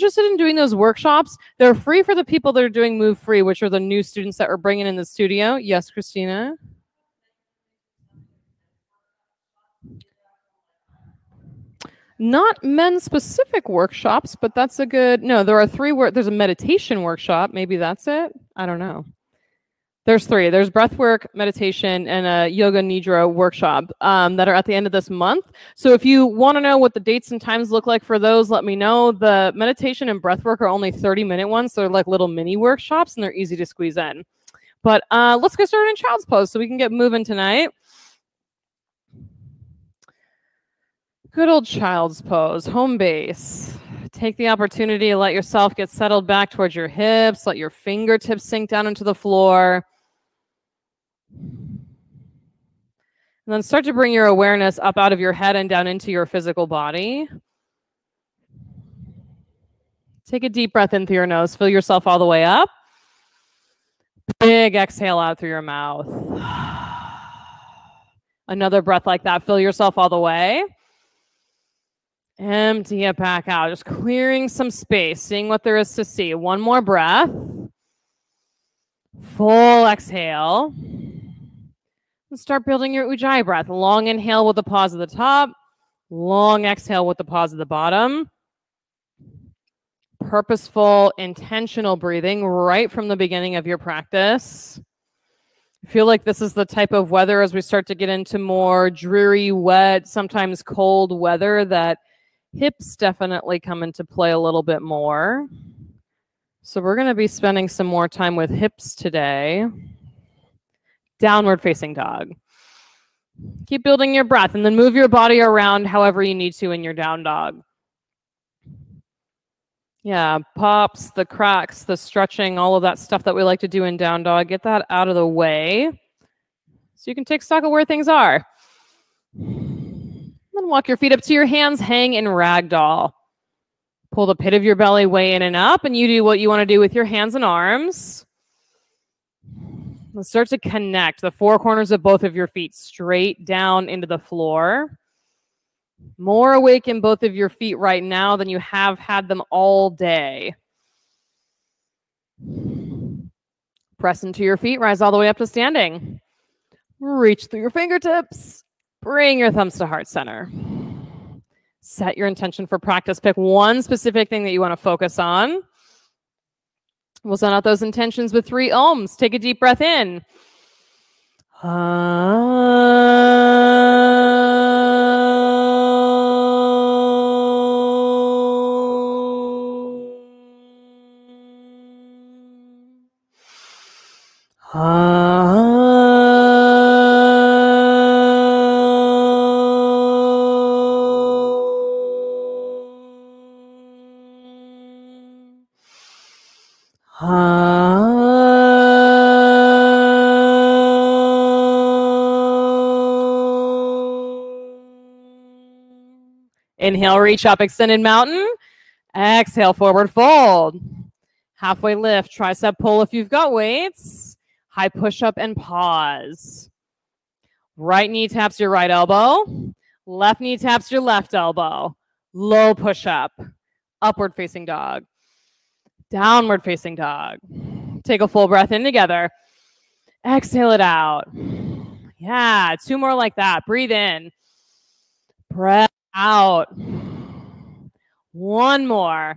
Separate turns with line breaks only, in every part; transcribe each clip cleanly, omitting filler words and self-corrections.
interested in doing those workshops, they're free for the people that are doing Move Free, which are the new students that we're bringing in the studio. Yes, Christina? Not men-specific workshops, but that's a good... No, there are three. There's a meditation workshop. Maybe that's it. I don't know. There's three. There's breathwork, meditation, and a yoga nidra workshop that are at the end of this month. So if you want to know what the dates and times look like for those, let me know. The meditation and breathwork are only 30-minute ones. So they're like little mini workshops, and they're easy to squeeze in. But let's get started in child's pose so we can get moving tonight. Good old child's pose, home base. Take the opportunity to let yourself get settled back towards your hips. Let your fingertips sink down into the floor. And then start to bring your awareness up out of your head and down into your physical body. Take a deep breath in through your nose. Fill yourself all the way up. Big exhale out through your mouth. Another breath like that. Fill yourself all the way. Empty it back out. Just clearing some space. Seeing what there is to see. One more breath. Full exhale. And start building your Ujjayi breath. Long inhale with the pause at the top. Long exhale with the pause at the bottom. Purposeful, intentional breathing right from the beginning of your practice. I feel like this is the type of weather as we start to get into more dreary, wet, sometimes cold weather that hips definitely come into play a little bit more. So we're going to be spending some more time with hips today. Downward facing dog. Keep building your breath and then move your body around however you need to in your down dog. Yeah, pops, the cracks, the stretching, all of that stuff that we like to do in down dog. Get that out of the way so you can take stock of where things are. Then walk your feet up to your hands, hang in ragdoll. Pull the pit of your belly way in and up, and you do what you want to do with your hands and arms. Let's start to connect the four corners of both of your feet straight down into the floor. More awake in both of your feet right now than you have had them all day. Press into your feet, rise all the way up to standing. Reach through your fingertips. Bring your thumbs to heart center. Set your intention for practice. Pick one specific thing that you want to focus on. We'll send out those intentions with 3 ohms. Take a deep breath in. Inhale, reach up, extended mountain. Exhale, forward fold. Halfway lift, tricep pull if you've got weights. High push up and pause. Right knee taps your right elbow. Left knee taps your left elbow. Low push up. Upward facing dog. Downward facing dog. Take a full breath in together. Exhale it out. Yeah, 2 more like that. Breathe in. Breath out. 1 more.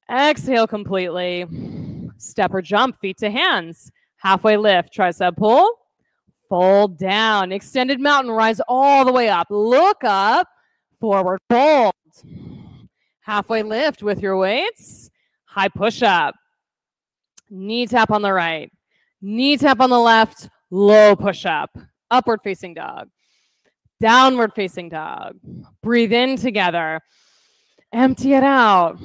Exhale completely. Step or jump, feet to hands. Halfway lift, tricep pull. Fold down. Extended mountain, rise all the way up. Look up. Forward fold. Halfway lift with your weights. High push up. Knee tap on the right. Knee tap on the left. Low push up. Upward facing dog. Downward facing dog. Breathe in together. Empty it out.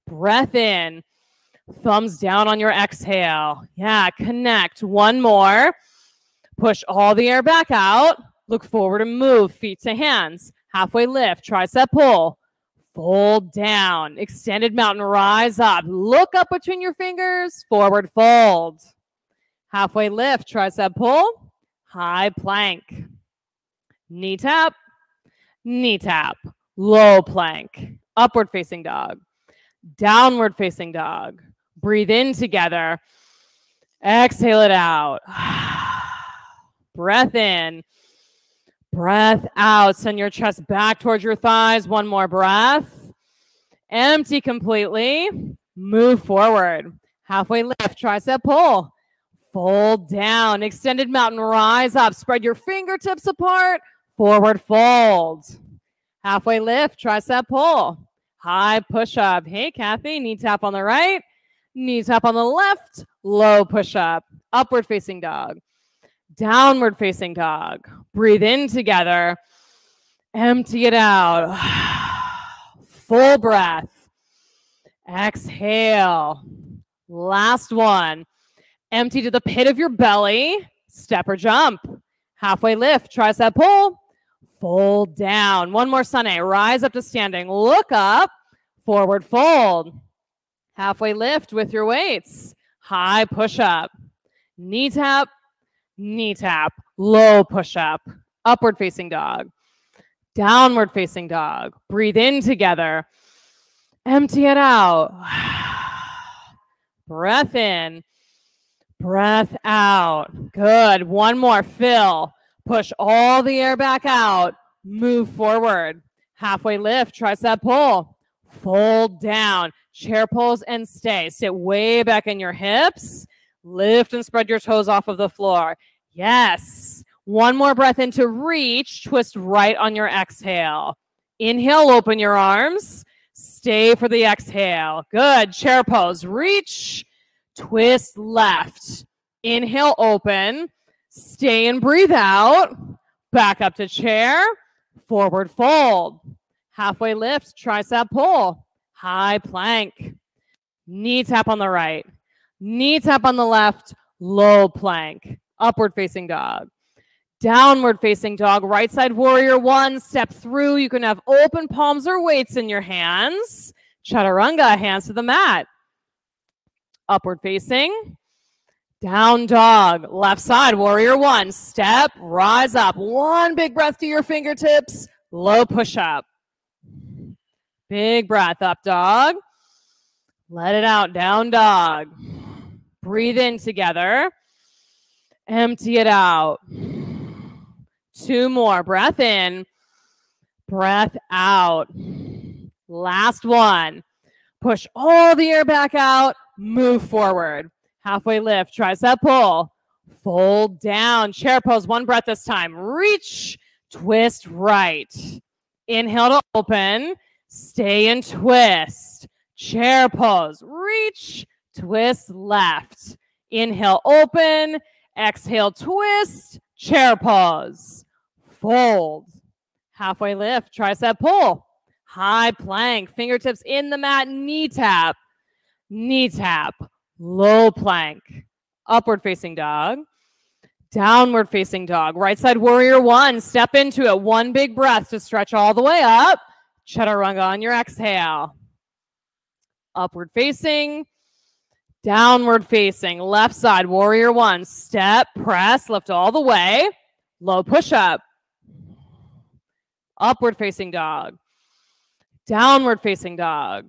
Breath in. Thumbs down on your exhale. Yeah, connect. 1 more. Push all the air back out. Look forward and move. Feet to hands. Halfway lift. Tricep pull. Fold down. Extended mountain. Rise up. Look up between your fingers. Forward fold. Halfway lift. Tricep pull. High plank. Knee tap, low plank, upward facing dog. Downward facing dog. Breathe in together. Exhale it out. Breath in. Breath out. Send your chest back towards your thighs. One more breath. Empty completely. Move forward. Halfway lift. Tricep pull. Fold down. Extended mountain. Rise up. Spread your fingertips apart. Forward fold. Halfway lift. Tricep pull. High push-up. Hey, Kathy. Knee tap on the right. Knee tap on the left. Low push-up. Upward facing dog. Downward facing dog. Breathe in together. Empty it out. Full breath. Exhale. Last one. Empty to the pit of your belly. Step or jump. Halfway lift. Tricep pull. Fold down. One more, Sunny. Rise up to standing. Look up. Forward fold. Halfway lift with your weights. High push-up. Knee tap. Knee tap. Low push-up. Upward facing dog. Downward facing dog. Breathe in together. Empty it out. Breath in. Breath out. Good. One more. Fill. Push all the air back out. Move forward. Halfway lift. Tricep pull. Fold down. Chair pose and stay. Sit way back in your hips. Lift and spread your toes off of the floor. Yes. One more breath into reach. Twist right on your exhale. Inhale, open your arms. Stay for the exhale. Good. Chair pose. Reach. Twist left. Inhale, open. Stay and breathe out. Back up to chair. Forward fold. Halfway lift. Tricep pull. High plank. Knee tap on the right. Knee tap on the left. Low plank. Upward facing dog. Downward facing dog. Right side warrior one. Step through. You can have open palms or weights in your hands. Chaturanga. Hands to the mat. Upward facing. Down dog. Left side warrior one. Step. Rise up. One big breath to your fingertips. Low push up. Big breath. Up dog. Let it out. Down dog. Breathe in together. Empty it out. Two more. Breath in. Breath out. Last one. Push all the air back out. Move forward. Halfway lift. Tricep pull. Fold down. Chair pose. One breath this time. Reach. Twist right. Inhale to open. Stay and twist. Chair pose. Reach. Twist left. Inhale, open. Exhale, twist. Chair pose. Fold. Halfway lift. Tricep pull. High plank. Fingertips in the mat. Knee tap. Knee tap. Low plank. Upward facing dog. Downward facing dog. Right side warrior one. Step into it. One big breath to stretch all the way up. Chaturanga on your exhale. Upward facing. Downward facing. Left side warrior one. Step, press, lift all the way. Low push up. Upward facing dog. Downward facing dog.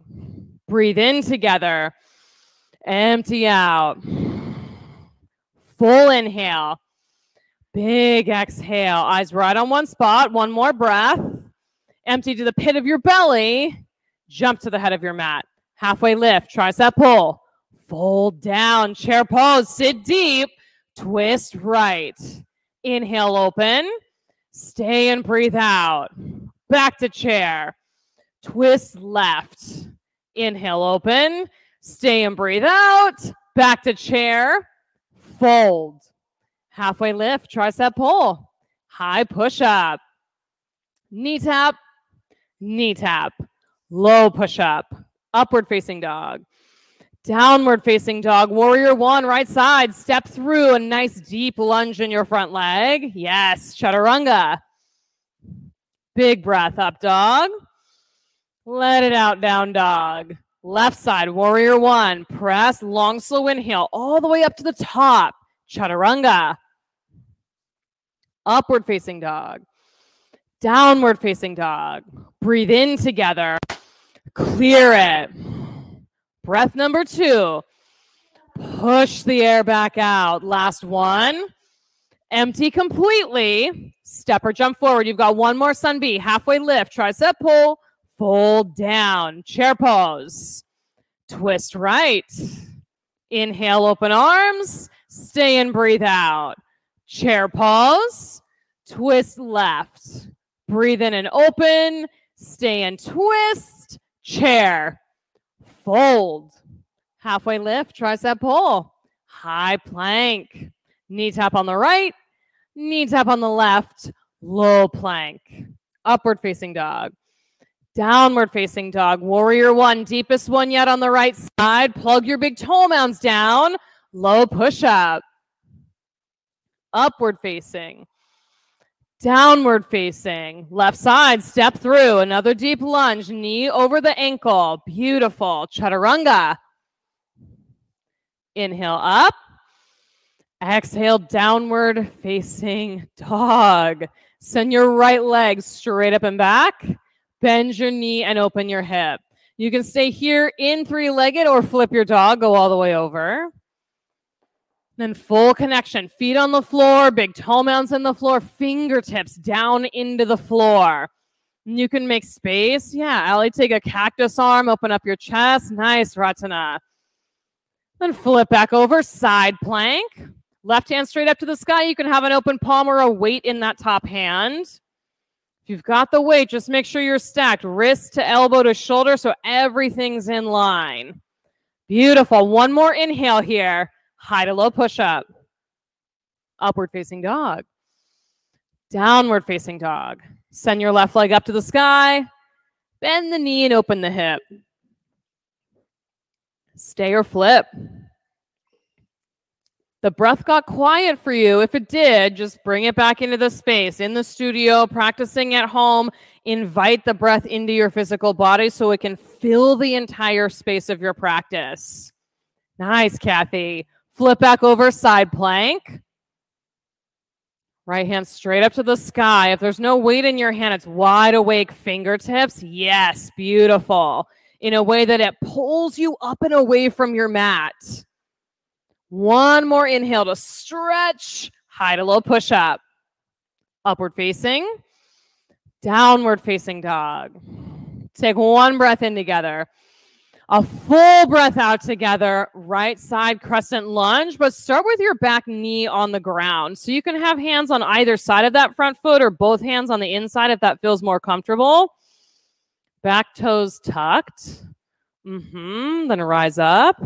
Breathe in together. Empty out. Full inhale. Big exhale. Eyes right on one spot. One more breath. Empty to the pit of your belly. Jump to the head of your mat. Halfway lift. Tricep pull. Fold down. Chair pose. Sit deep. Twist right. Inhale, open. Stay and breathe out. Back to chair. Twist left. Inhale, open. Stay and breathe out. Back to chair. Fold. Halfway lift. Tricep pull. High push up. Knee tap. Knee tap. Low push up. Upward facing dog. Downward facing dog. Warrior one, right side. Step through a nice deep lunge in your front leg. Yes, chaturanga. Big breath, up dog. Let it out, down dog. Left side, warrior one. Press, long, slow inhale all the way up to the top. Chaturanga. Upward facing dog. Downward facing dog. Breathe in together. Clear it. Breath number 2. Push the air back out. Last one. Empty completely. Step or jump forward. You've got one more sun B. Halfway lift. Tricep pull. Fold down. Chair pose. Twist right. Inhale, open arms. Stay and breathe out. Chair pose. Twist left. Breathe in and open. Stay and twist. Chair. Fold. Halfway lift, tricep pull. High plank. Knee tap on the right. Knee tap on the left. Low plank. Upward facing dog. Downward facing dog. Warrior 1. Deepest one yet on the right side. Plug your big toe mounds down. Low push up. Upward facing. Downward facing. Left side. Step through. Another deep lunge. Knee over the ankle. Beautiful. Chaturanga. Inhale up. Exhale, downward facing dog. Send your right leg straight up and back. Bend your knee and open your hip. You can stay here in 3-legged or flip your dog, go all the way over. Then full connection. Feet on the floor, big toe mounds on the floor, fingertips down into the floor. And you can make space. Yeah, Allie, take a cactus arm, open up your chest. Nice, Ratana. Then flip back over, side plank. Left hand straight up to the sky. You can have an open palm or a weight in that top hand. If you've got the weight, just make sure you're stacked. Wrist to elbow to shoulder so everything's in line. Beautiful. One more inhale here. High to low push-up. Upward facing dog. Downward facing dog. Send your left leg up to the sky. Bend the knee and open the hip. Stay or flip. The breath got quiet for you. If it did, just bring it back into the space. In the studio, practicing at home, invite the breath into your physical body so it can fill the entire space of your practice. Nice, Kathy. Flip back over, side plank. Right hand straight up to the sky. If there's no weight in your hand, it's wide awake fingertips. Yes, beautiful. In a way that it pulls you up and away from your mat. One more inhale to stretch. High to low push up. Upward facing. Downward facing dog. Take one breath in together. A full breath out together. Right side crescent lunge, but start with your back knee on the ground. So you can have hands on either side of that front foot or both hands on the inside if that feels more comfortable. Back toes tucked. Then rise up.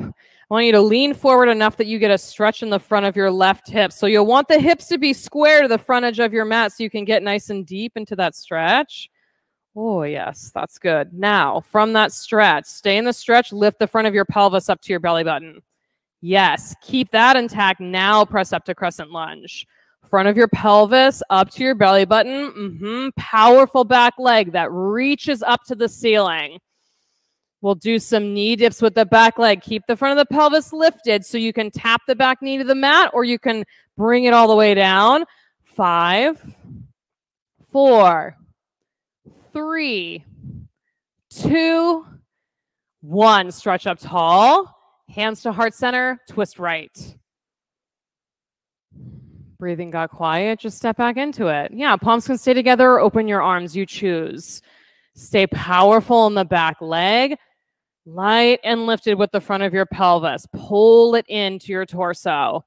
I want you to lean forward enough that you get a stretch in the front of your left hip. So you'll want the hips to be square to the front edge of your mat so you can get nice and deep into that stretch. Oh, yes, that's good. Now, from that stretch, stay in the stretch, lift the front of your pelvis up to your belly button. Yes, keep that intact. Now press up to crescent lunge. Front of your pelvis up to your belly button. Powerful back leg that reaches up to the ceiling. We'll do some knee dips with the back leg. Keep the front of the pelvis lifted so you can tap the back knee to the mat or you can bring it all the way down. 5, 4, 3, 2, 1. Stretch up tall. Hands to heart center. Twist right. Breathing got quiet. Just step back into it. Yeah, palms can stay together or open your arms. You choose. Stay powerful in the back leg. Light and lifted with the front of your pelvis. Pull it into your torso.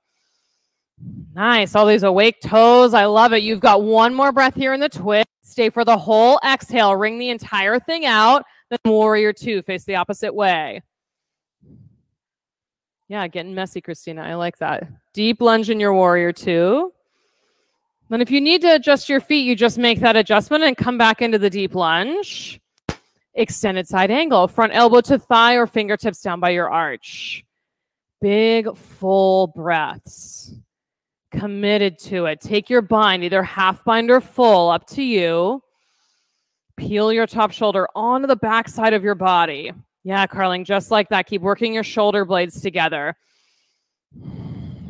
Nice. All these awake toes. I love it. You've got one more breath here in the twist. Stay for the whole exhale. Wring the entire thing out. Then warrior 2. Face the opposite way. Yeah, getting messy, Christina. I like that. Deep lunge in your warrior 2. Then if you need to adjust your feet, you just make that adjustment and come back into the deep lunge. Extended side angle. Front elbow to thigh or fingertips down by your arch. Big, full breaths. Committed to it. Take your bind, either half bind or full, up to you. Peel your top shoulder onto the back side of your body. Yeah, Carling, just like that. Keep working your shoulder blades together.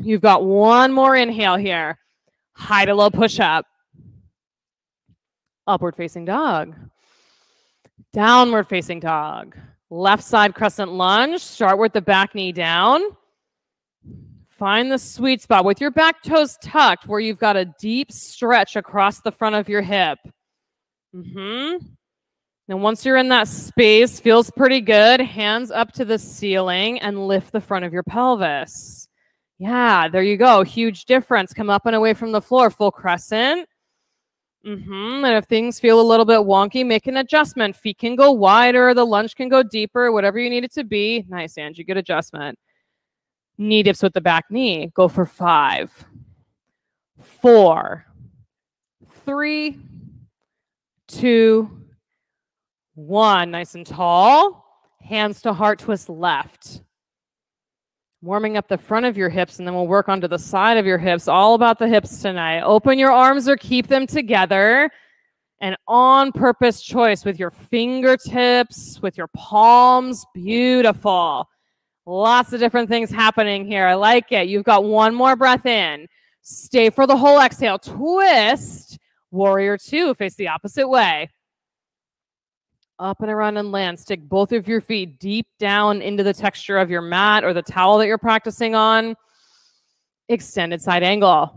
You've got one more inhale here. High to low push up. Upward facing dog. Downward facing dog. Left side crescent lunge. Start with the back knee down. Find the sweet spot with your back toes tucked where you've got a deep stretch across the front of your hip. And once you're in that space, feels pretty good. Hands up to the ceiling and lift the front of your pelvis. Yeah, there you go. Huge difference. Come up and away from the floor. Full crescent. And if things feel a little bit wonky, make an adjustment. Feet can go wider. The lunge can go deeper. Whatever you need it to be. Nice, Angie. Good adjustment. Knee dips with the back knee. Go for 5, 4, 3, 2, 1. Nice and tall. Hands to heart twist left. Warming up the front of your hips, and then we'll work onto the side of your hips. All about the hips tonight. Open your arms or keep them together. An on-purpose choice with your fingertips, with your palms. Beautiful. Lots of different things happening here. I like it. You've got one more breath in. Stay for the whole exhale. Twist. Warrior 2. Face the opposite way. Up and around and land. Stick both of your feet deep down into the texture of your mat or the towel that you're practicing on. Extended side angle.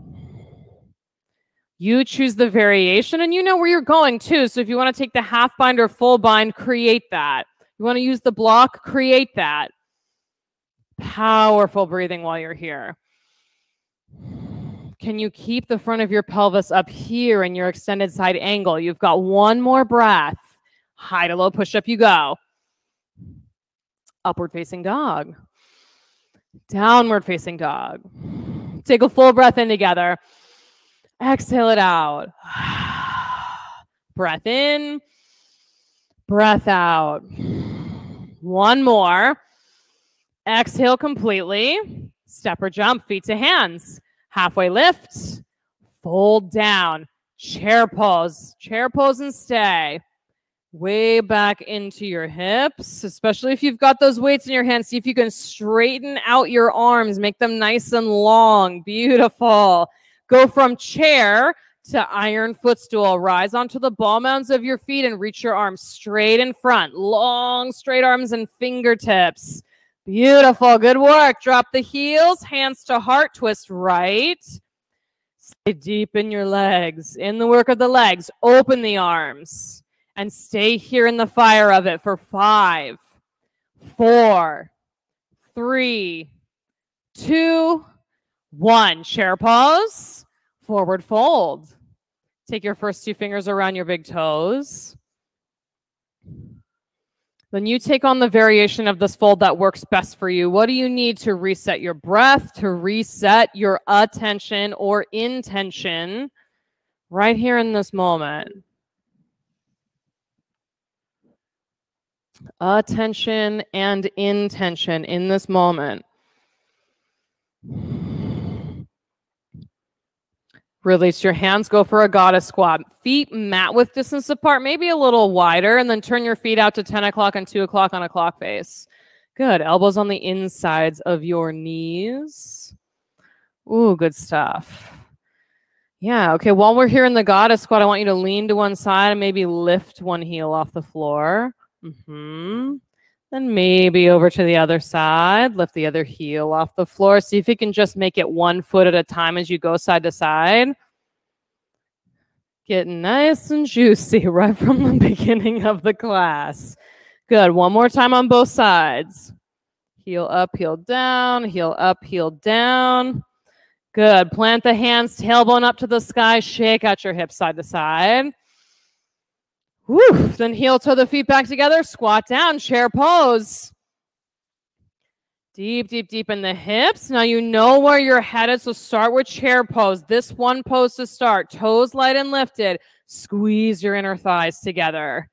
You choose the variation and you know where you're going too. So if you want to take the half bind or full bind, create that. You want to use the block, create that. Powerful breathing while you're here. Can you keep the front of your pelvis up here in your extended side angle? You've got one more breath. High to low push-up you go. Upward facing dog. Downward facing dog. Take a full breath in together. Exhale it out. Breath in. Breath out. One more. Exhale completely. Step or jump, feet to hands. Halfway lift. Fold down. Chair pose. Chair pose and stay. Way back into your hips, especially if you've got those weights in your hands. See if you can straighten out your arms, make them nice and long. Beautiful. Go from chair to iron footstool. Rise onto the ball mounds of your feet and reach your arms straight in front. Long, straight arms and fingertips. Beautiful. Good work. Drop the heels, hands to heart, twist right. Stay deep in your legs. In the work of the legs, open the arms. And stay here in the fire of it for 5, 4, 3, 2, 1. Chair pose. Forward fold. Take your first 2 fingers around your big toes. Then you take on the variation of this fold that works best for you. What do you need to reset your breath, to reset your attention or intention right here in this moment? Attention and intention in this moment. Release your hands, go for a goddess squat. Feet mat width distance apart, maybe a little wider, and then turn your feet out to 10 o'clock and 2 o'clock on a clock face. Good. Elbows on the insides of your knees. Ooh, good stuff. Yeah, okay, while we're here in the goddess squat, I want you to lean to one side and maybe lift one heel off the floor. Then maybe over to the other side. Lift the other heel off the floor. See if you can just make it 1 foot at a time as you go side to side. Get nice and juicy right from the beginning of the class. Good. One more time on both sides. Heel up, heel down, heel up, heel down. Good. Plant the hands, tailbone up to the sky. Shake out your hips side to side. Woo. Then heel toe the feet back together. Squat down. Chair pose. Deep, deep, deep in the hips. Now you know where you're headed, so start with chair pose. This one pose to start. Toes light and lifted. Squeeze your inner thighs together.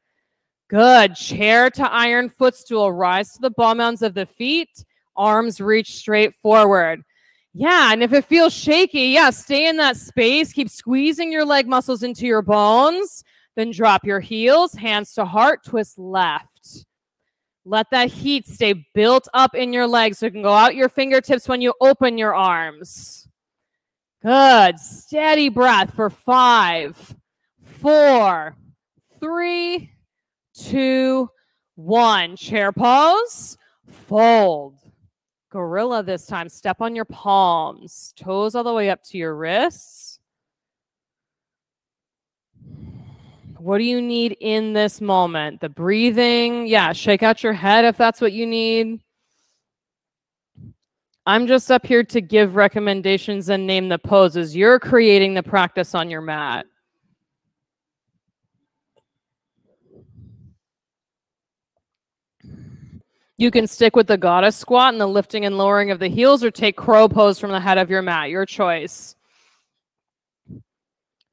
Good. Chair to iron footstool. Rise to the ball mounds of the feet. Arms reach straight forward. Yeah, and if it feels shaky, yeah, stay in that space. Keep squeezing your leg muscles into your bones. Then drop your heels, hands to heart, twist left. Let that heat stay built up in your legs so you can go out your fingertips when you open your arms. Good. Steady breath for 5, 4, 3, 2, 1. Chair pose. Fold. Gorilla this time. Step on your palms. Toes all the way up to your wrists. What do you need in this moment? The breathing. Yeah, shake out your head if that's what you need. I'm just up here to give recommendations and name the poses. You're creating the practice on your mat. You can stick with the goddess squat and the lifting and lowering of the heels, or take crow pose from the head of your mat. Your choice.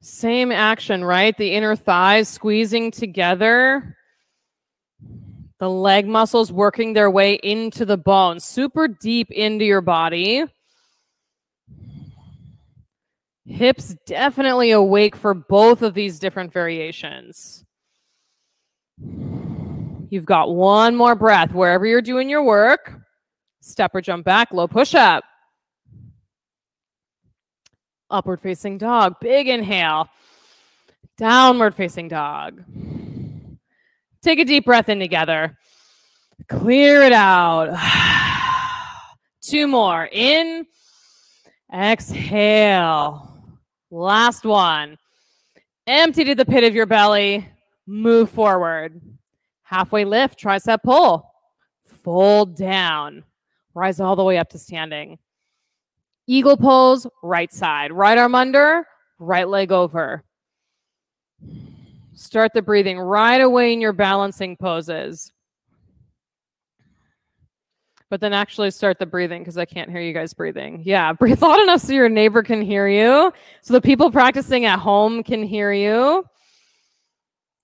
Same action, right? The inner thighs squeezing together. The leg muscles working their way into the bones, super deep into your body. Hips definitely awake for both of these different variations. You've got one more breath wherever you're doing your work. Step or jump back, low push-up. Upward facing dog, big inhale. Downward facing dog. Take a deep breath in together. Clear it out. 2 more. In. Exhale. Last one. Empty to the pit of your belly. Move forward. Halfway lift, tricep pull. Fold down. Rise all the way up to standing. Eagle pose, right side. Right arm under, right leg over. Start the breathing right away in your balancing poses. But then actually start the breathing, because I can't hear you guys breathing. Yeah, breathe loud enough so your neighbor can hear you. So the people practicing at home can hear you.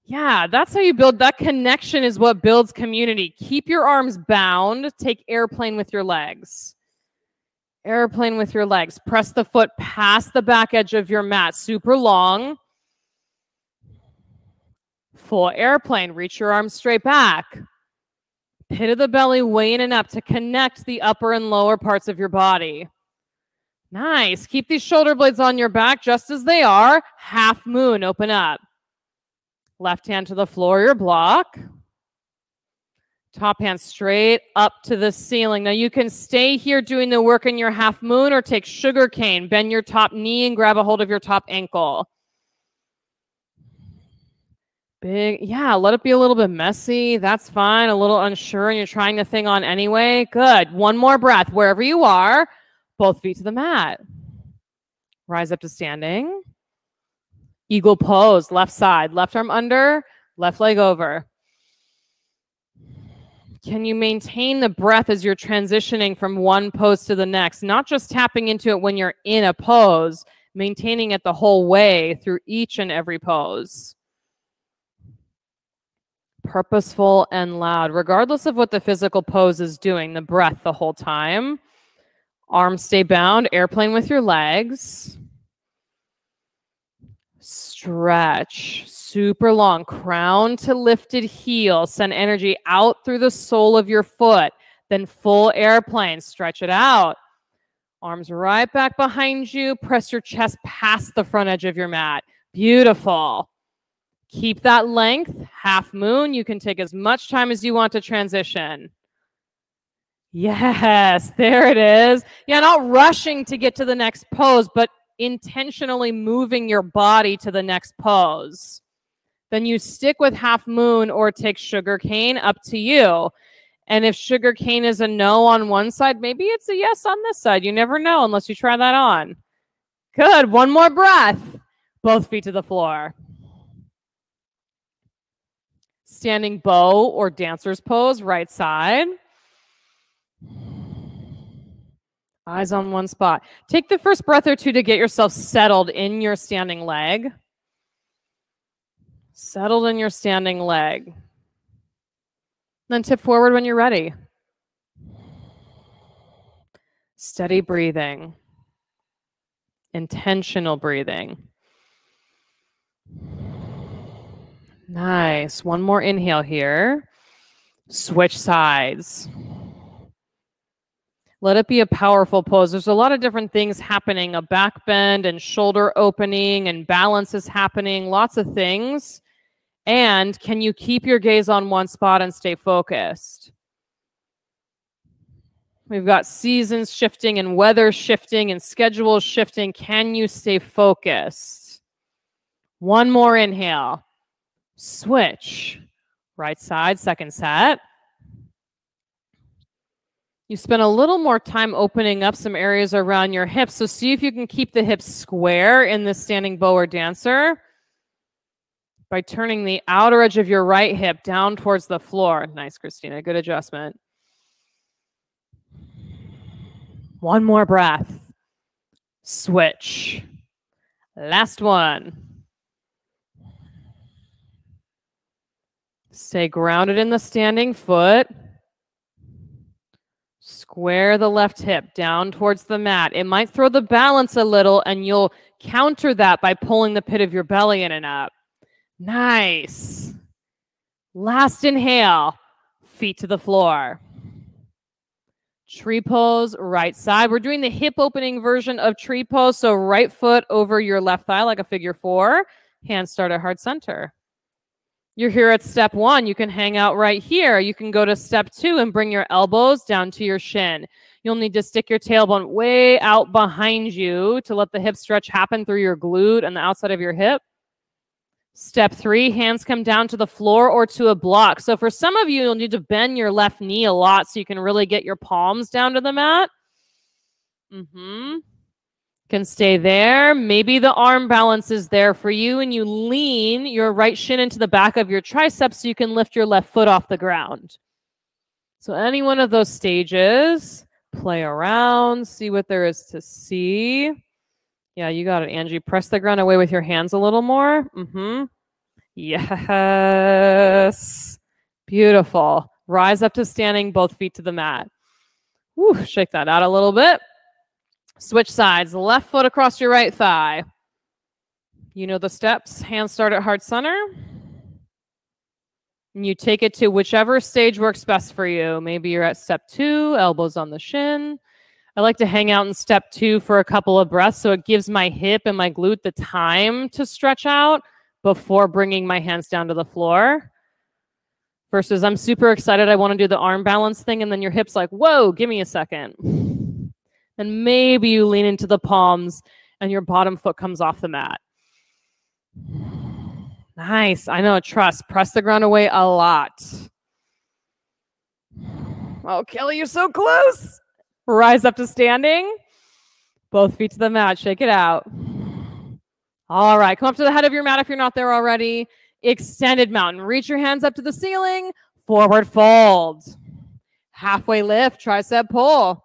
Yeah, that's how you build. That connection is what builds community. Keep your arms bound. Take airplane with your legs. Airplane with your legs. Press the foot past the back edge of your mat. Super long. Full airplane. Reach your arms straight back. Pit of the belly way in and up to connect the upper and lower parts of your body. Nice. Keep these shoulder blades on your back just as they are. Half moon. Open up. Left hand to the floor, your block. Top hand straight up to the ceiling. Now you can stay here doing the work in your half moon, or take sugar cane. Bend your top knee and grab a hold of your top ankle. Big, yeah, let it be a little bit messy. That's fine. A little unsure and you're trying the thing on anyway. Good. One more breath wherever you are. Both feet to the mat. Rise up to standing. Eagle pose, left side, left arm under, left leg over. Can you maintain the breath as you're transitioning from one pose to the next? Not just tapping into it when you're in a pose, maintaining it the whole way through each and every pose. Purposeful and loud, regardless of what the physical pose is doing, the breath the whole time. Arms stay bound, airplane with your legs. Stretch, super long, crown to lifted heel. Send energy out through the sole of your foot. Then full airplane, stretch it out. Arms right back behind you. Press your chest past the front edge of your mat. Beautiful. Keep that length. Half moon. You can take as much time as you want to transition. Yes, there it is. Yeah, not rushing to get to the next pose, but intentionally moving your body to the next pose. Then you stick with half moon or take sugar cane, up to you. And if sugar cane is a no on one side, maybe it's a yes on this side. You never know unless you try that on. Good. One more breath. Both feet to the floor. Standing bow or dancer's pose, right side. Eyes on one spot. Take the first breath or two to get yourself settled in your standing leg. Settled in your standing leg. Then tip forward when you're ready. Steady breathing. Intentional breathing. Nice. One more inhale here. Switch sides. Let it be a powerful pose. There's a lot of different things happening, a back bend and shoulder opening and balance is happening, lots of things. And can you keep your gaze on one spot and stay focused? We've got seasons shifting and weather shifting and schedules shifting. Can you stay focused? One more inhale. Switch. Right side, second set. You spend a little more time opening up some areas around your hips. So see if you can keep the hips square in this standing bow or dancer by turning the outer edge of your right hip down towards the floor. Nice, Christina. Good adjustment. One more breath. Switch. Last one. Stay grounded in the standing foot. Square the left hip down towards the mat. It might throw the balance a little, and you'll counter that by pulling the pit of your belly in and up. Nice. Last inhale. Feet to the floor. Tree pose, right side. We're doing the hip opening version of tree pose. So right foot over your left thigh like a figure 4. Hands start at heart center. You're here at step 1. You can hang out right here. You can go to step 2 and bring your elbows down to your shin. You'll need to stick your tailbone way out behind you to let the hip stretch happen through your glute and the outside of your hip. Step 3, hands come down to the floor or to a block. So for some of you, you'll need to bend your left knee a lot so you can really get your palms down to the mat. Can stay there. Maybe the arm balance is there for you and you lean your right shin into the back of your triceps so you can lift your left foot off the ground. So any one of those stages, play around, see what there is to see. Yeah, you got it, Angie. Press the ground away with your hands a little more. Yes. Beautiful. Rise up to standing, both feet to the mat. Woo, shake that out a little bit. Switch sides. Left foot across your right thigh. You know the steps. Hands start at heart center. And you take it to whichever stage works best for you. Maybe you're at step 2, elbows on the shin. I like to hang out in step 2 for a couple of breaths so it gives my hip and my glute the time to stretch out before bringing my hands down to the floor. Versus I'm super excited, I want to do the arm balance thing, and then your hip's like, whoa, give me a second. And maybe you lean into the palms and your bottom foot comes off the mat. Nice. I know, trust. Press the ground away a lot. Oh, Kelly, you're so close. Rise up to standing. Both feet to the mat. Shake it out. All right. Come up to the head of your mat if you're not there already. Extended mountain. Reach your hands up to the ceiling. Forward fold. Halfway lift. Tricep pull.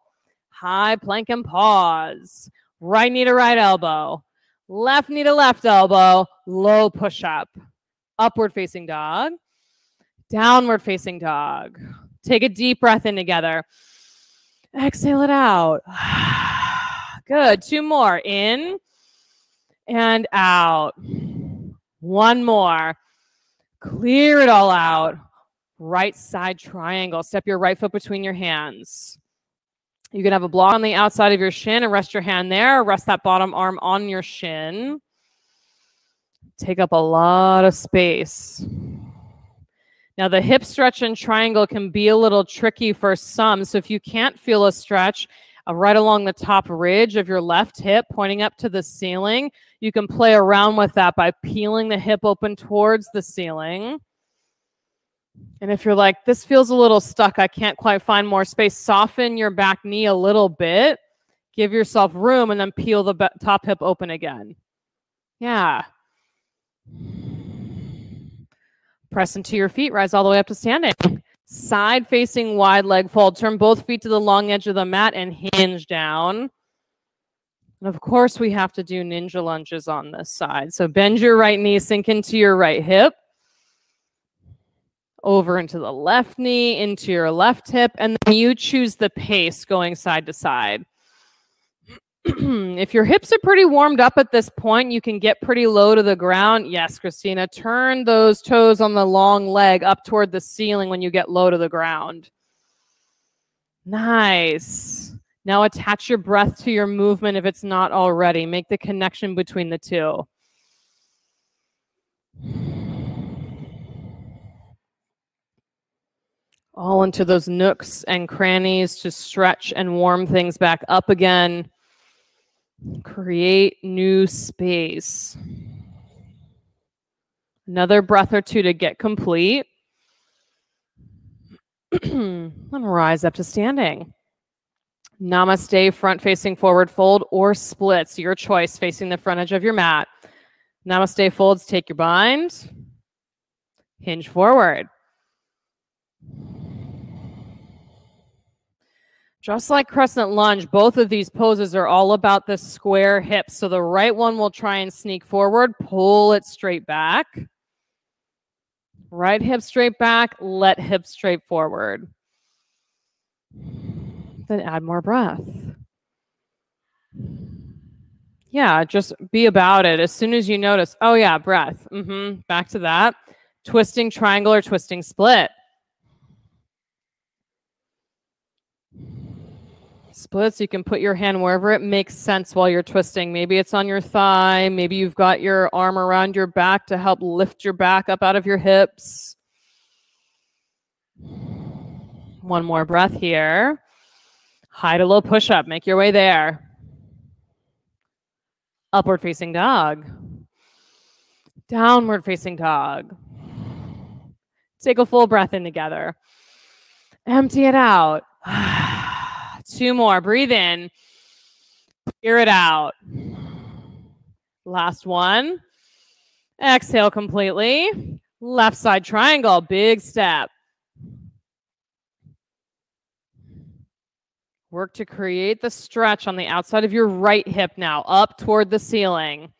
High plank and pause. Right knee to right elbow. Left knee to left elbow. Low push-up. Upward facing dog. Downward facing dog. Take a deep breath in together. Exhale it out. Good. 2 more. In and out. 1 more. Clear it all out. Right side triangle. Step your right foot between your hands. You can have a block on the outside of your shin and rest your hand there. Rest that bottom arm on your shin. Take up a lot of space. Now, the hip stretch and triangle can be a little tricky for some. So if you can't feel a stretch right along the top ridge of your left hip pointing up to the ceiling, you can play around with that by peeling the hip open towards the ceiling. And if you're like, this feels a little stuck, I can't quite find more space, soften your back knee a little bit, give yourself room, and then peel the top hip open again. Yeah. Press into your feet, rise all the way up to standing. Side facing wide leg fold. Turn both feet to the long edge of the mat and hinge down. And of course, we have to do ninja lunges on this side. So bend your right knee, sink into your right hip. Over into the left knee, into your left hip, and then you choose the pace going side to side. If your hips are pretty warmed up at this point, you can get pretty low to the ground. Yes, Christina, turn those toes on the long leg up toward the ceiling when you get low to the ground. Nice. Now attach your breath to your movement if it's not already. Make the connection between the two. All into those nooks and crannies to stretch and warm things back up again. Create new space. Another breath or two to get complete. And rise up to standing. Namaste, front facing forward fold or splits, your choice, facing the front edge of your mat. Namaste folds, take your bind. Hinge forward. Just like crescent lunge, both of these poses are all about the square hips. So the right one will try and sneak forward, pull it straight back. Right hip straight back, let hip straight forward. Then add more breath. Yeah, just be about it. As soon as you notice, oh yeah, breath. Back to that. Twisting triangle or twisting split. Splits, you can put your hand wherever it makes sense while you're twisting. Maybe it's on your thigh. Maybe you've got your arm around your back to help lift your back up out of your hips. One more breath here. High to low push-up. Make your way there. Upward facing dog. Downward facing dog. Take a full breath in together. Empty it out. 2 more. Breathe in. Clear it out. Last one. Exhale completely. Left side triangle. Big step. Work to create the stretch on the outside of your right hip now, up toward the ceiling.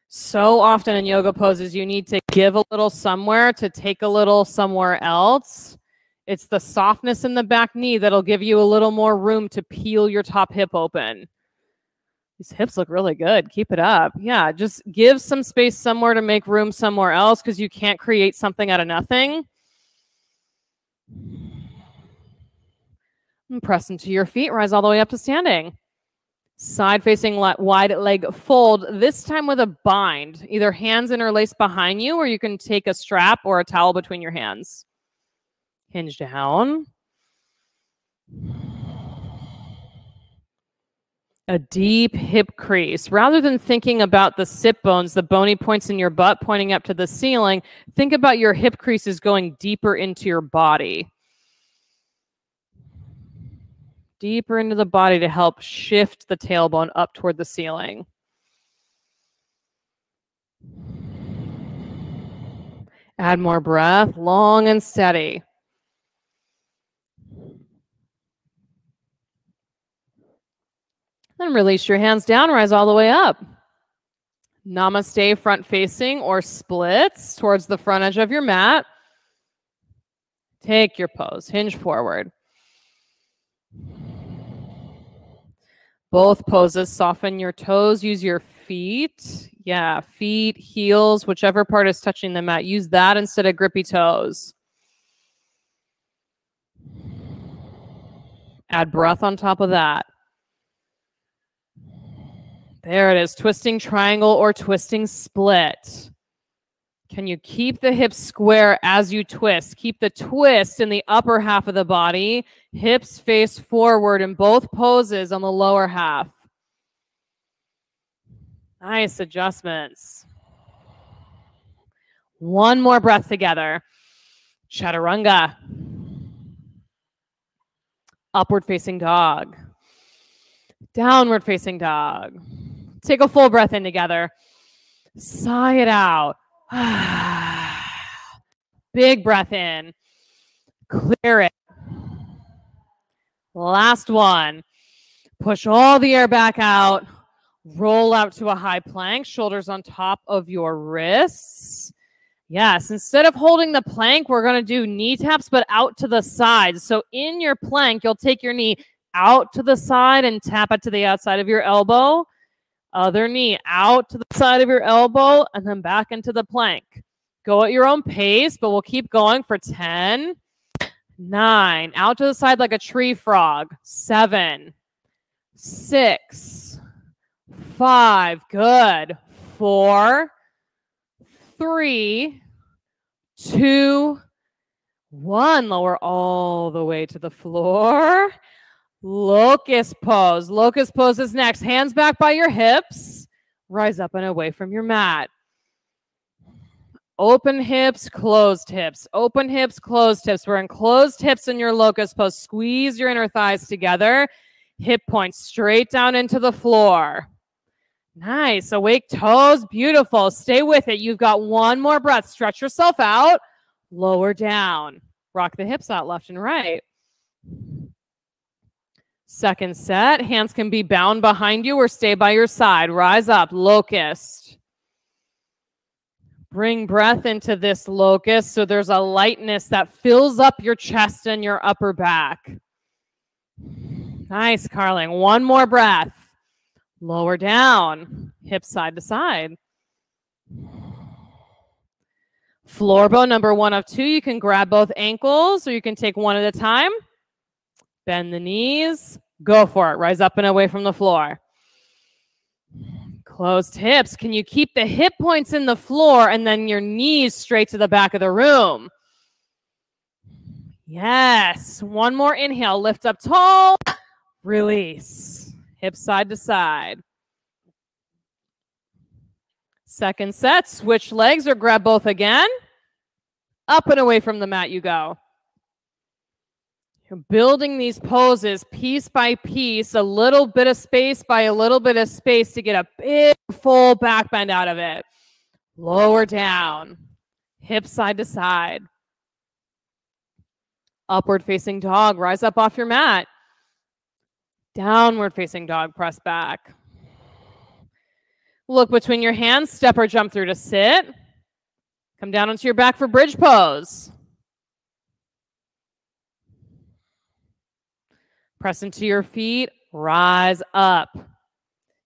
So often in yoga poses, you need to give a little somewhere to take a little somewhere else. It's the softness in the back knee that'll give you a little more room to peel your top hip open. These hips look really good. Keep it up. Yeah, just give some space somewhere to make room somewhere else because you can't create something out of nothing. And press into your feet. Rise all the way up to standing. Side facing wide leg fold, this time with a bind. Either hands interlaced behind you or you can take a strap or a towel between your hands. Hinge down. A deep hip crease. Rather than thinking about the sit bones, the bony points in your butt pointing up to the ceiling, think about your hip creases going deeper into your body. Deeper into the body to help shift the tailbone up toward the ceiling. Add more breath, long and steady. Then release your hands down, rise all the way up. Namaste, front facing or splits towards the front edge of your mat. Take your pose, hinge forward. Both poses, soften your toes, use your feet. Yeah, feet, heels, whichever part is touching the mat. Use that instead of grippy toes. Add breath on top of that. There it is, twisting triangle or twisting split. Can you keep the hips square as you twist? Keep the twist in the upper half of the body. Hips face forward in both poses on the lower half. Nice adjustments. One more breath together. Chaturanga. Upward facing dog. Downward facing dog. Take a full breath in together. Sigh it out. Big breath in. Clear it. Last one. Push all the air back out. Roll out to a high plank. Shoulders on top of your wrists. Yes, instead of holding the plank, we're going to do knee taps, but out to the side. So in your plank, you'll take your knee out to the side and tap it to the outside of your elbow. Other knee out to the side of your elbow and then back into the plank. Go at your own pace, but we'll keep going for 10, 9, out to the side like a tree frog, 7, 6, 5, good, 4, 3, 2, 1. Lower all the way to the floor. Locust pose. Locust pose is next. Hands back by your hips. Rise up and away from your mat. Open hips, closed hips. Open hips, closed hips. We're in closed hips in your locust pose. Squeeze your inner thighs together. Hip points straight down into the floor. Nice. Awake toes. Beautiful. Stay with it. You've got one more breath. Stretch yourself out. Lower down. Rock the hips out left and right. Second set. Hands can be bound behind you or stay by your side. Rise up. Locust. Bring breath into this locust so there's a lightness that fills up your chest and your upper back. Nice, Carling. One more breath. Lower down. Hips side to side. Floor bow, number 1 of 2. You can grab both ankles or you can take one at a time. Bend the knees. Go for it. Rise up and away from the floor. Closed hips. Can you keep the hip points in the floor and then your knees straight to the back of the room? Yes. One more inhale. Lift up tall. Release. Hips side to side. Second set. Switch legs or grab both again. Up and away from the mat you go. You're building these poses piece by piece, a little bit of space by a little bit of space to get a big full back bend out of it. Lower down. Hips side to side. Upward facing dog. Rise up off your mat. Downward facing dog. Press back. Look between your hands. Step or jump through to sit. Come down onto your back for bridge pose. Press into your feet, rise up. You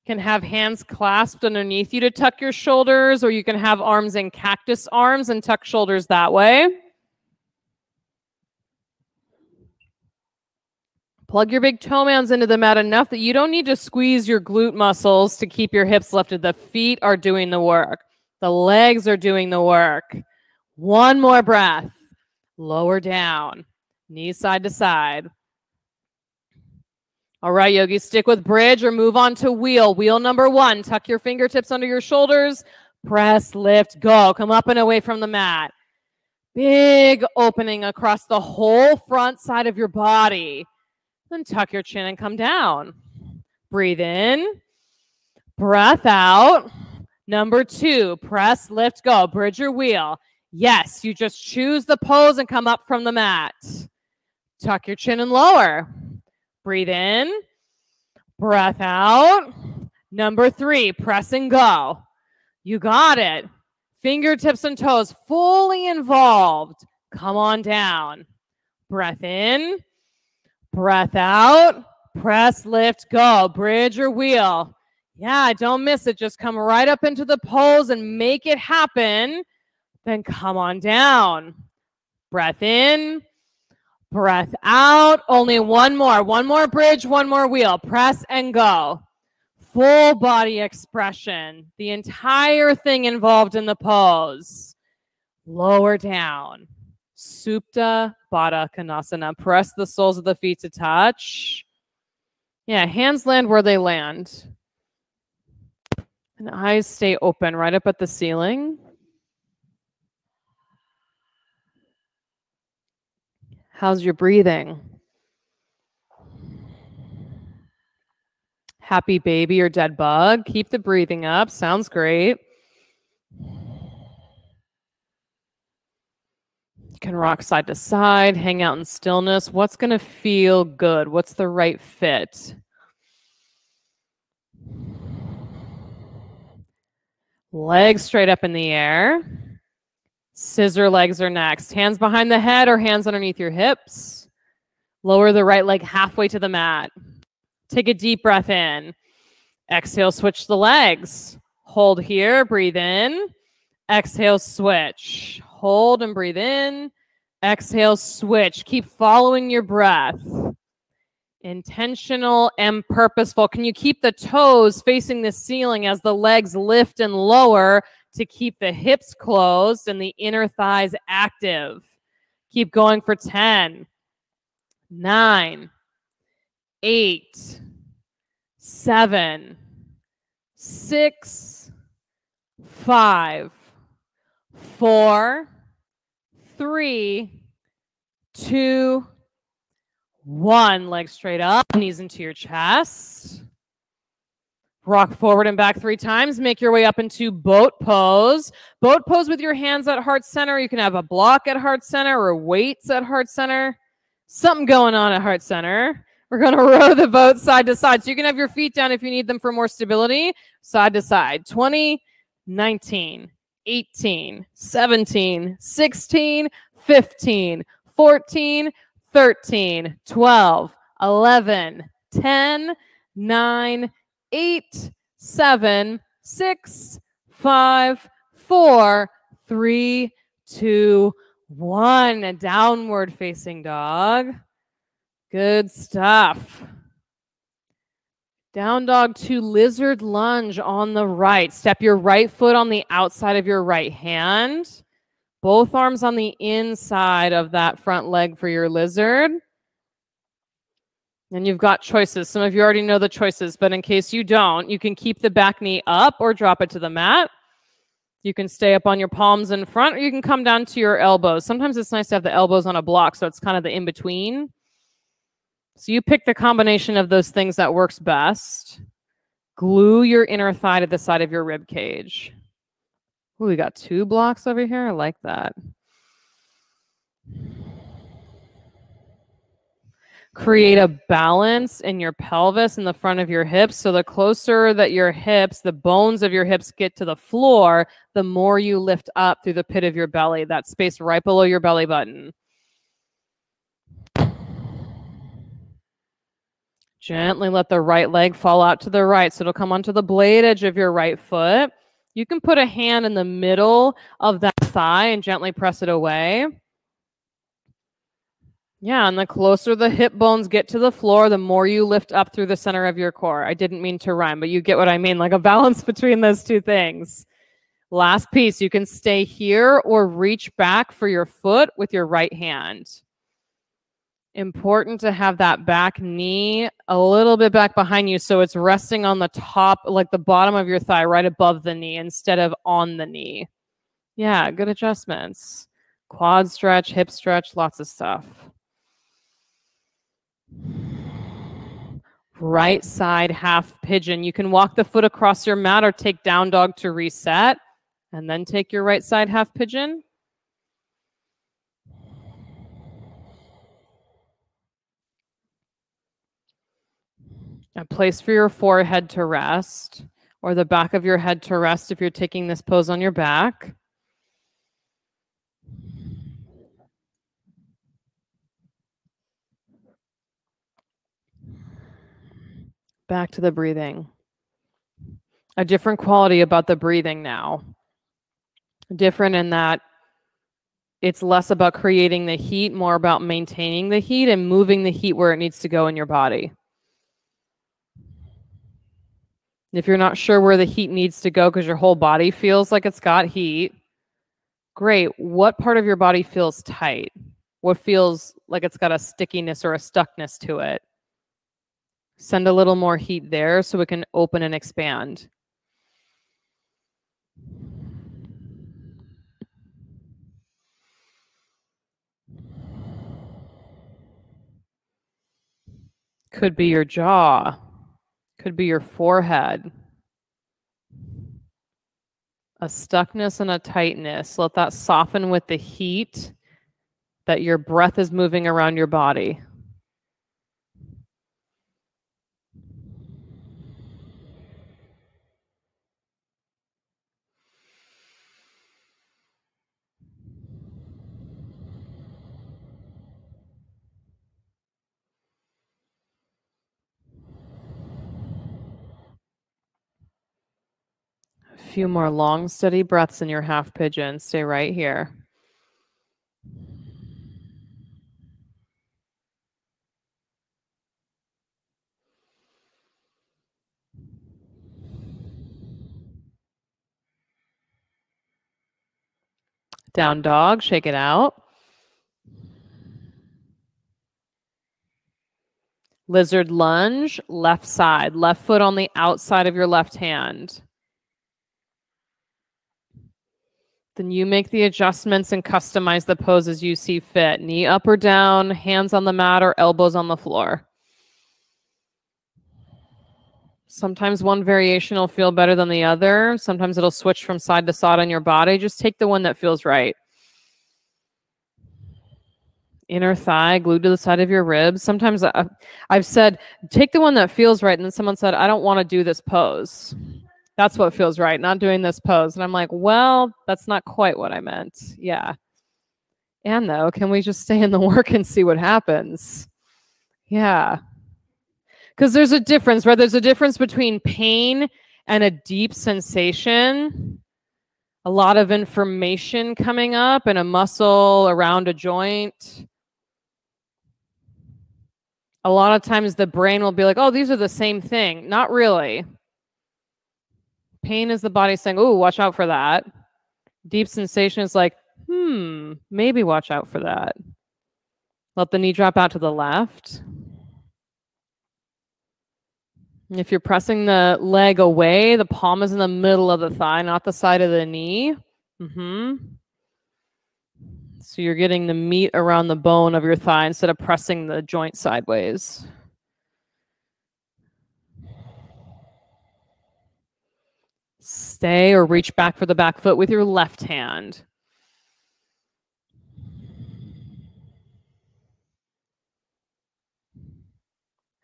can have hands clasped underneath you to tuck your shoulders, or you can have arms in cactus arms and tuck shoulders that way. Plug your big toe mounds into the mat enough that you don't need to squeeze your glute muscles to keep your hips lifted. The feet are doing the work. The legs are doing the work. One more breath. Lower down. Knees side to side. All right, yogis, stick with bridge or move on to wheel. Wheel number 1, tuck your fingertips under your shoulders. Press, lift, go. Come up and away from the mat. Big opening across the whole front side of your body. Then tuck your chin and come down. Breathe in. Breath out. Number 2, press, lift, go. Bridge or wheel. Yes, you just choose the pose and come up from the mat. Tuck your chin and lower. Breathe in, breath out. Number 3, press and go. You got it. Fingertips and toes fully involved. Come on down. Breath in, breath out. Press, lift, go. Bridge or wheel. Yeah, don't miss it. Just come right up into the pose and make it happen. Then come on down. Breath in. Breath out. Only one more. One more bridge, one more wheel. Press and go. Full body expression. The entire thing involved in the pose. Lower down. Supta Baddha Konasana. Press the soles of the feet to touch. Yeah, hands land where they land. And eyes stay open right up at the ceiling. How's your breathing? Happy baby or dead bug? Keep the breathing up. Sounds great. You can rock side to side, hang out in stillness. What's going to feel good? What's the right fit? Legs straight up in the air. Scissor legs are next. Hands behind the head or hands underneath your hips. Lower the right leg halfway to the mat. Take a deep breath in. Exhale, switch the legs. Hold here, breathe in. Exhale, switch. Hold and breathe in. Exhale, switch. Keep following your breath. Intentional and purposeful. Can you keep the toes facing the ceiling as the legs lift and lower to keep the hips closed and the inner thighs active. Keep going for 10, 9, 8, 7, 6, 5, 4, 3, 2, 1. Legs straight up, knees into your chest. Rock forward and back 3 times. Make your way up into boat pose. Boat pose with your hands at heart center. You can have a block at heart center or weights at heart center. Something going on at heart center. We're going to row the boat side to side. So you can have your feet down if you need them for more stability. Side to side. 20, 19, 18, 17, 16, 15, 14, 13, 12, 11, 10, 9, 8, 7, 6, 5, 4, 3, 2, 1. A downward facing dog. Good stuff. Down dog to lizard lunge on the right. Step your right foot on the outside of your right hand. Both arms on the inside of that front leg for your lizard. And you've got choices. Some of you already know the choices, but in case you don't, you can keep the back knee up or drop it to the mat. You can stay up on your palms in front, or you can come down to your elbows. Sometimes it's nice to have the elbows on a block, so it's kind of the in-between. So you pick the combination of those things that works best. Glue your inner thigh to the side of your rib cage. Ooh, we got 2 blocks over here. I like that. Create a balance in your pelvis in the front of your hips. So the closer that your hips, the bones of your hips get to the floor, the more you lift up through the pit of your belly, that space right below your belly button. Gently let the right leg fall out to the right. So it'll come onto the blade edge of your right foot. You can put a hand in the middle of that thigh and gently press it away. Yeah, and the closer the hip bones get to the floor, the more you lift up through the center of your core. I didn't mean to rhyme, but you get what I mean, like a balance between those 2 things. Last piece, you can stay here or reach back for your foot with your right hand. Important to have that back knee a little bit back behind you so it's resting on the top, like the bottom of your thigh, right above the knee instead of on the knee. Yeah, good adjustments. Quad stretch, hip stretch, lots of stuff. Right side half pigeon. You can walk the foot across your mat or take down dog to reset, and then take your right side half pigeon. A place for your forehead to rest, or the back of your head to rest if you're taking this pose on your back. Back to the breathing. A different quality about the breathing now. Different in that it's less about creating the heat, more about maintaining the heat and moving the heat where it needs to go in your body. If you're not sure where the heat needs to go because your whole body feels like it's got heat, great. What part of your body feels tight? What feels like it's got a stickiness or a stuckness to it? Send a little more heat there so it can open and expand. Could be your jaw. Could be your forehead. A stuckness and a tightness. Let that soften with the heat that your breath is moving around your body. A few more long, steady breaths in your half pigeon. Stay right here. Down dog, shake it out. Lizard lunge, left side, left foot on the outside of your left hand. Then you make the adjustments and customize the poses you see fit. Knee up or down, hands on the mat or elbows on the floor. Sometimes one variation will feel better than the other. Sometimes it'll switch from side to side on your body. Just take the one that feels right. Inner thigh glued to the side of your ribs. Sometimes I've said, take the one that feels right. And then someone said, I don't want to do this pose. That's what feels right, not doing this pose. And I'm like, well, that's not quite what I meant. Yeah. And though, can we just stay in the work and see what happens? Yeah. Because there's a difference, right? There's a difference between pain and a deep sensation, a lot of information coming up in a muscle around a joint. A lot of times the brain will be like, oh, these are the same thing. Not really. Pain is the body saying, oh, watch out for that. Deep sensation is like, maybe watch out for that. Let the knee drop out to the left. If you're pressing the leg away, the palm is in the middle of the thigh, not the side of the knee. So you're getting the meat around the bone of your thigh instead of pressing the joint sideways. Stay or reach back for the back foot with your left hand.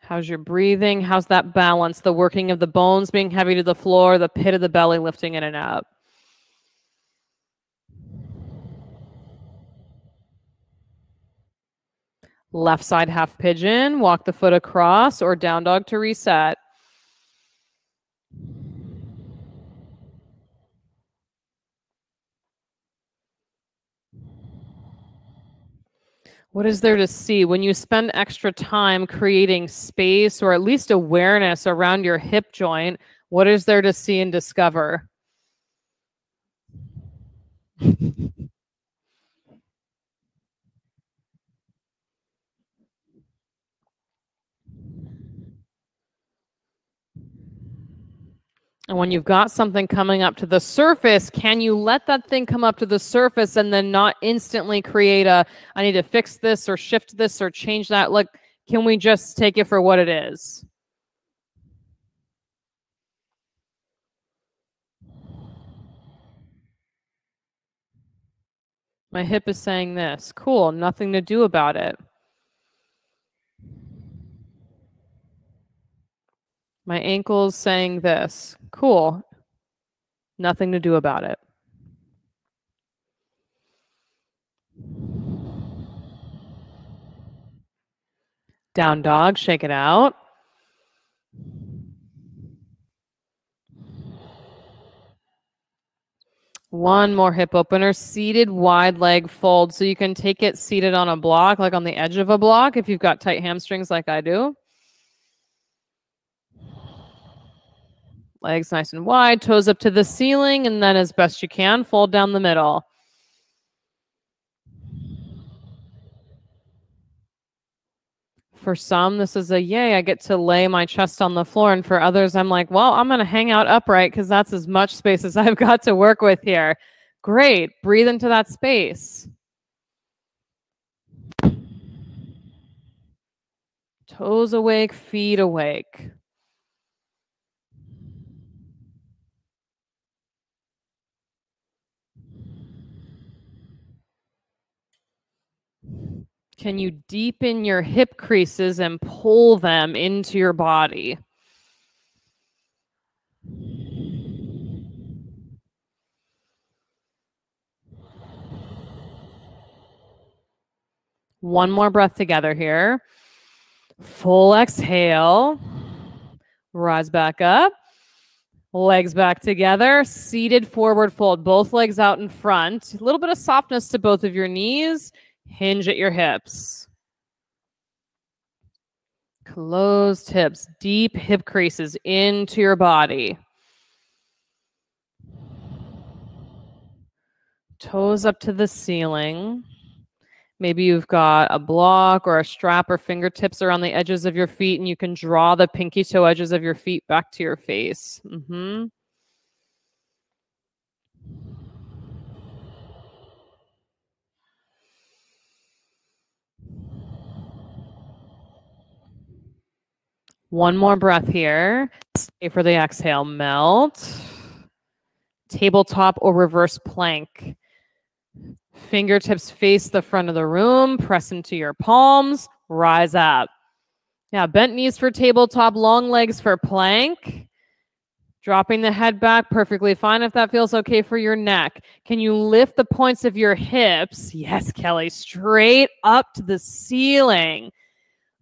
How's your breathing? How's that balance? The working of the bones being heavy to the floor, the pit of the belly lifting in and up. Left side half pigeon, walk the foot across, or down dog to reset. What is there to see? When you spend extra time creating space or at least awareness around your hip joint, what is there to see and discover? And when you've got something coming up to the surface, can you let that thing come up to the surface and then not instantly create a, I need to fix this or shift this or change that? Like, can we just take it for what it is? My hip is saying this. Cool, nothing to do about it. My ankle's saying this. Cool, nothing to do about it. Down dog, shake it out. One more hip opener, seated wide leg fold. So you can take it seated on a block, like on the edge of a block if you've got tight hamstrings like I do. Legs nice and wide, toes up to the ceiling, and then as best you can, fold down the middle. For some, this is a yay, I get to lay my chest on the floor. And for others, I'm like, well, I'm going to hang out upright because that's as much space as I've got to work with here. Great. Breathe into that space. Toes awake, feet awake. Can you deepen your hip creases and pull them into your body? One more breath together here. Full exhale. Rise back up. Legs back together. Seated forward fold. Both legs out in front. A little bit of softness to both of your knees. Hinge at your hips. Closed hips. Deep hip creases into your body. Toes up to the ceiling. Maybe you've got a block or a strap or fingertips around the edges of your feet, and you can draw the pinky toe edges of your feet back to your face. One more breath here. Stay for the exhale. Melt. Tabletop or reverse plank. Fingertips face the front of the room. Press into your palms. Rise up. Yeah, bent knees for tabletop, long legs for plank. Dropping the head back, perfectly fine if that feels okay for your neck. Can you lift the points of your hips? Yes, Kelly, straight up to the ceiling.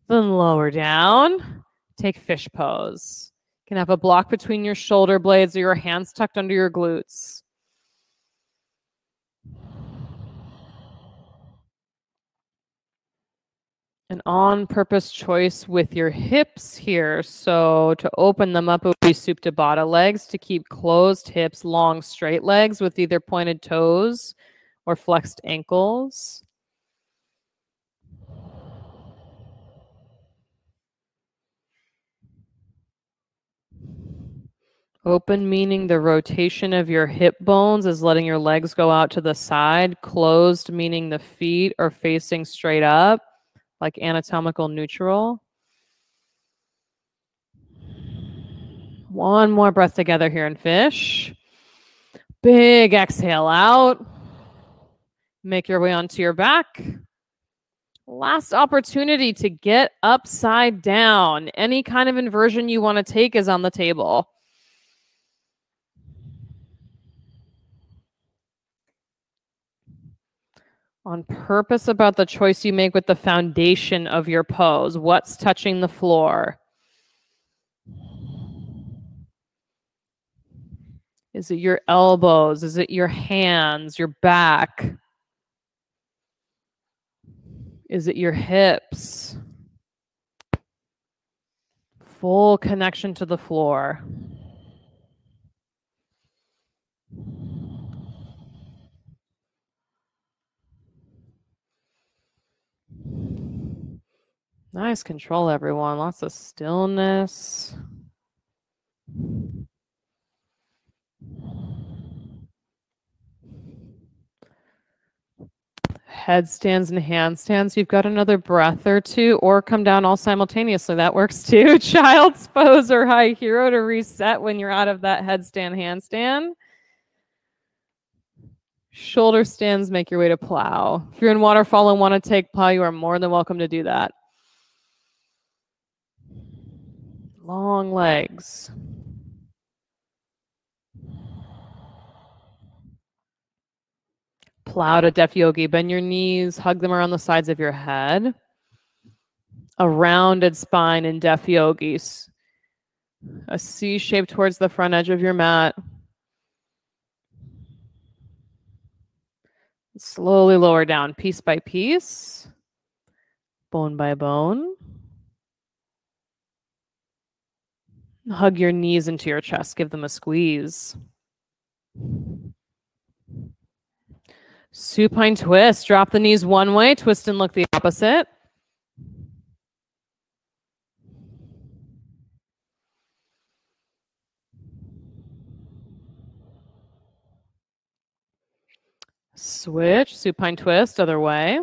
Then lower down. Take fish pose. You can have a block between your shoulder blades or your hands tucked under your glutes. An on-purpose choice with your hips here. So to open them up, it would be Supta Baddha legs to keep closed hips, long straight legs with either pointed toes or flexed ankles. Open meaning the rotation of your hip bones is letting your legs go out to the side. Closed meaning the feet are facing straight up, like anatomical neutral. One more breath together here in fish. Big exhale out. Make your way onto your back. Last opportunity to get upside down. Any kind of inversion you want to take is on the table. On purpose about the choice you make with the foundation of your pose. What's touching the floor? Is it your elbows? Is it your hands, your back? Is it your hips? Full connection to the floor. Nice control, everyone. Lots of stillness. Headstands and handstands. You've got another breath or two, or come down all simultaneously. That works too. Child's pose or high hero to reset when you're out of that headstand, handstand. Shoulder stands, make your way to plow. If you're in waterfall and want to take plow, you are more than welcome to do that. Long legs. Plow to Deaf Yogi. Bend your knees, hug them around the sides of your head. A rounded spine in Deaf Yogis. A C shape towards the front edge of your mat. Slowly lower down, piece by piece, bone by bone. Hug your knees into your chest. Give them a squeeze. Supine twist. Drop the knees one way, twist and look the opposite. Switch, supine twist, other way.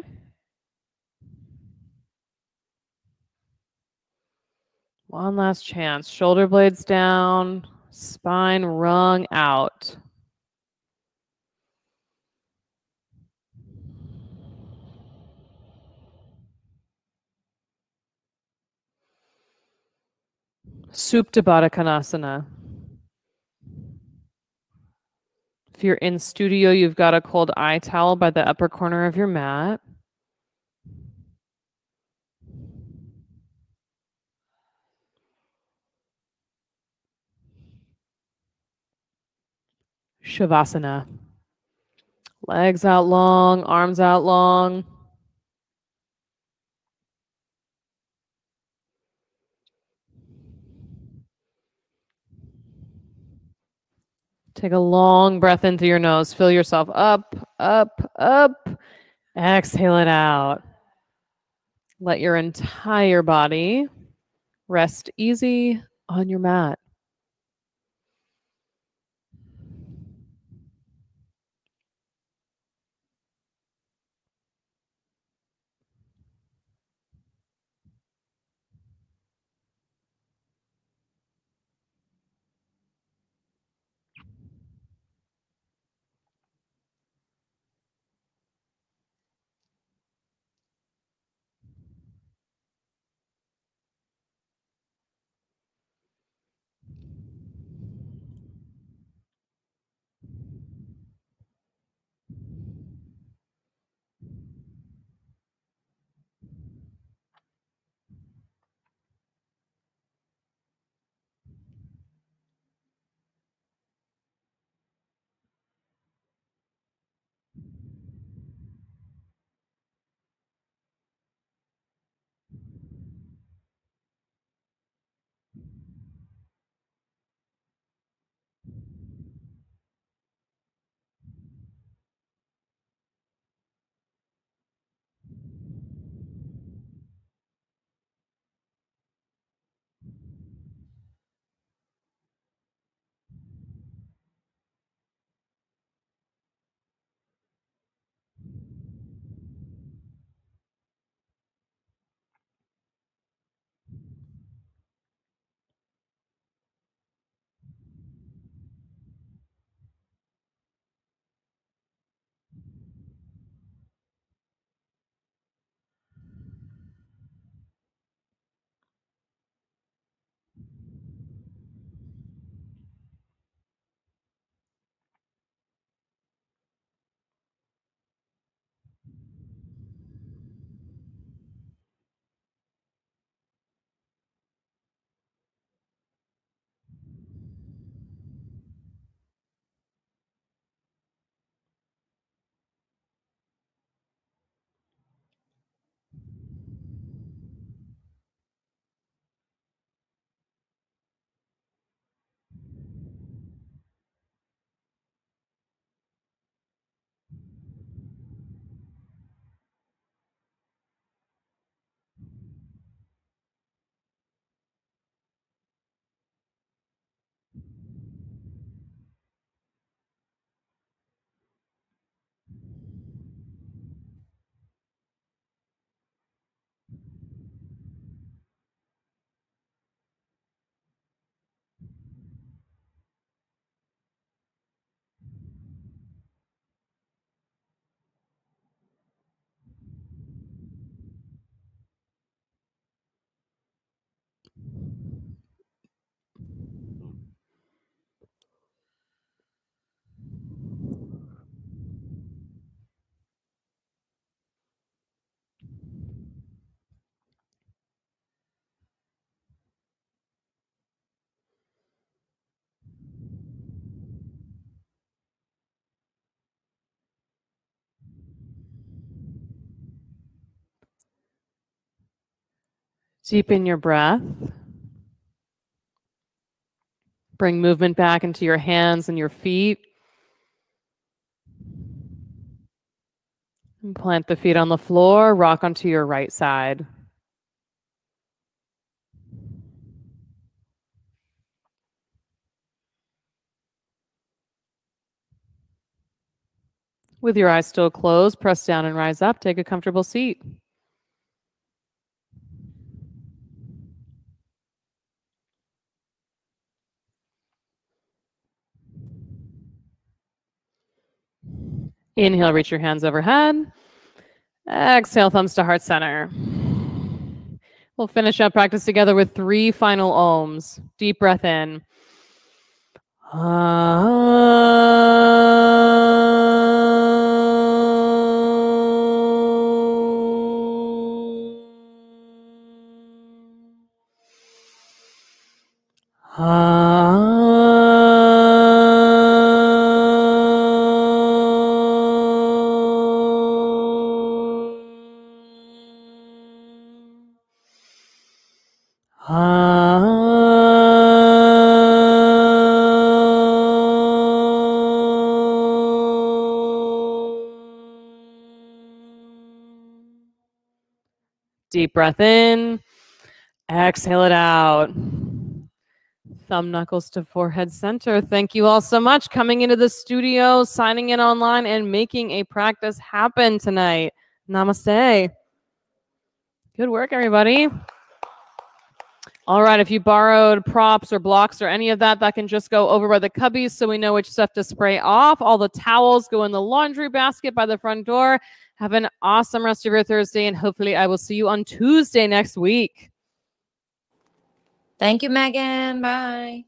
One last chance. Shoulder blades down, spine wrung out. Supta Baddha Konasana. If you're in studio, you've got a cold eye towel by the upper corner of your mat. Shavasana. Legs out long, arms out long. Take a long breath in through your nose. Fill yourself up, up, up. Exhale it out. Let your entire body rest easy on your mat. Deepen your breath. Bring movement back into your hands and your feet. And plant the feet on the floor. Rock onto your right side. With your eyes still closed, press down and rise up. Take a comfortable seat. Inhale, reach your hands overhead. Exhale, thumbs to heart center. We'll finish up practice together with 3 final ohms. Deep breath in. Deep breath in. Exhale it out. Thumb knuckles to forehead center. Thank you all so much coming into the studio, signing in online, and making a practice happen tonight. Namaste. Good work, everybody. All right, if you borrowed props or blocks or any of that, that can just go over by the cubbies so we know which stuff to spray off. All the towels go in the laundry basket by the front door. Have an awesome rest of your Thursday, and hopefully I will see you on Tuesday next week.
Thank you, Megan. Bye.